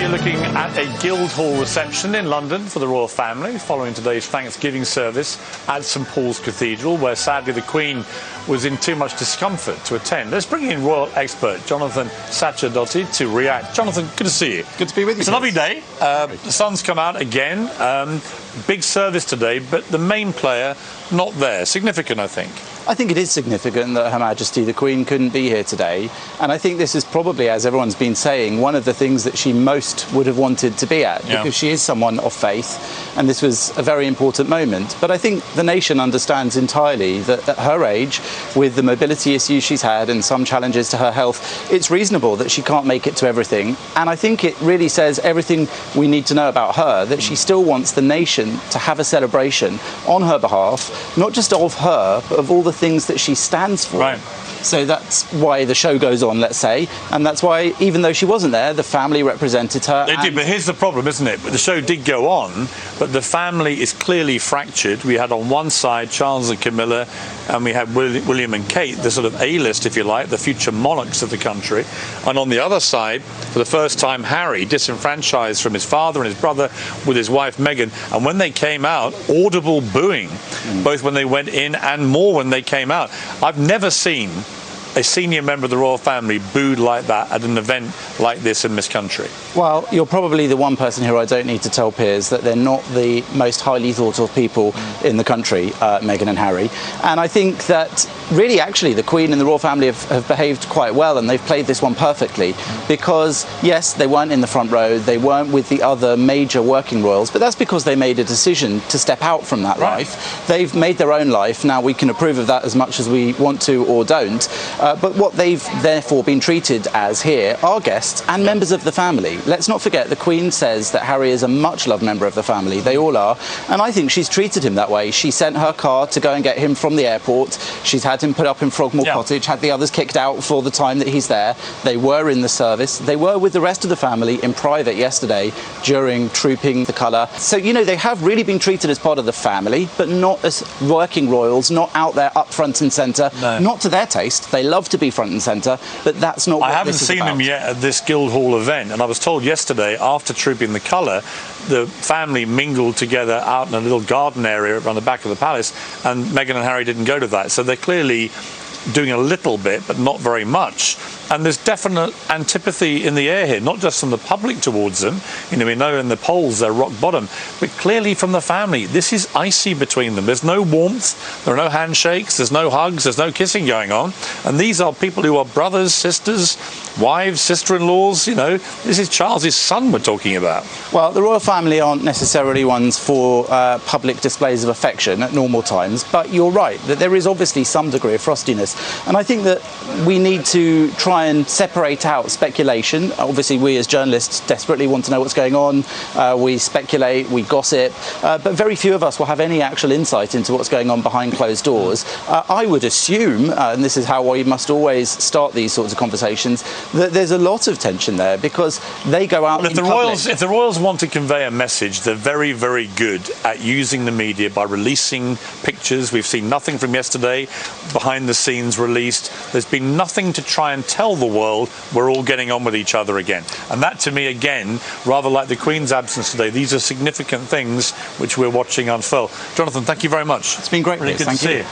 We're looking at a Guildhall reception in London for the royal family following today's Thanksgiving service at St Paul's Cathedral, where sadly the Queen was in too much discomfort to attend. Let's bring in royal expert Jonathan Sacerdoti to react. Jonathan, good to see you. Good to be with you. It's a lovely day. The sun's come out again. Big service today, but the main player not there. Significant, I think. I think it is significant that Her Majesty the Queen couldn't be here today, and I think this is probably, as everyone's been saying, one of the things that she most would have wanted to be at, because she is someone of faith, and this was a very important moment. But I think the nation understands entirely that at her age, with the mobility issues she's had and some challenges to her health, it's reasonable that she can't make it to everything, and I think it really says everything we need to know about her, that she still wants the nation to have a celebration on her behalf, not just of her, but of all the things that she stands for. Right. So that's why the show goes on, let's say, and that's why, even though she wasn't there, the family represented her. They did, but here's the problem, isn't it? The show did go on, but the family is clearly fractured. We had on one side Charles and Camilla, and we had William and Kate, the sort of A-list, if you like, the future monarchs of the country. And on the other side, for the first time, Harry, disenfranchised from his father and his brother with his wife Meghan. And when they came out, audible booing, both when they went in and more when they came out. I've never seen a senior member of the royal family booed like that at an event like this in this country. Well, you're probably the one person here I don't need to tell Piers that they're not the most highly thought of people in the country, Meghan and Harry. And I think that really, actually, the Queen and the royal family have behaved quite well, and they've played this one perfectly, because yes, they weren't in the front row, they weren't with the other major working royals, but that's because they made a decision to step out from that life. They've made their own life. Now, we can approve of that as much as we want to or don't, but what they've therefore been treated as here are guests and members of the family. Let's not forget, the Queen says that Harry is a much-loved member of the family. They all are, and I think she's treated him that way. She sent her car to go and get him from the airport. She's had him put up in Frogmore Cottage, had the others kicked out for the time that he's there. They were in the service. They were with the rest of the family in private yesterday during Trooping the Colour. So, you know, they have really been treated as part of the family, but not as working royals, not out there up front and centre. No. Not to their taste. They love to be front and centre, but that's not what this is about. I haven't seen them yet at this Guildhall event, and I was told yesterday, after Trooping the Colour, the family mingled together out in a little garden area around the back of the palace, and Meghan and Harry didn't go to that. So they're clearly doing a little bit, but not very much. And there's definite antipathy in the air here, not just from the public towards them. You know, we know in the polls they're rock bottom, but clearly from the family. This is icy between them. There's no warmth, there are no handshakes, there's no hugs, there's no kissing going on. And these are people who are brothers, sisters, wives, sister-in-laws. You know, this is Charles's son we're talking about. Well, the royal family aren't necessarily ones for public displays of affection at normal times, but you're right, that there is obviously some degree of frostiness. And I think that we need to try and separate out speculation. Obviously, we as journalists desperately want to know what's going on. We speculate, we gossip, but very few of us will have any actual insight into what's going on behind closed doors. I would assume, and this is how we must always start these sorts of conversations, that there's a lot of tension there, because they go out in public. If the royals want to convey a message, they're very, very good at using the media by releasing pictures. We've seen nothing from yesterday, behind the scenes released. There's been nothing to try and tell the world we're all getting on with each other again. And that, to me, again, rather like the Queen's absence today, these are significant things which we're watching unfurl. Jonathan, thank you very much. It's been great. Really good to see you.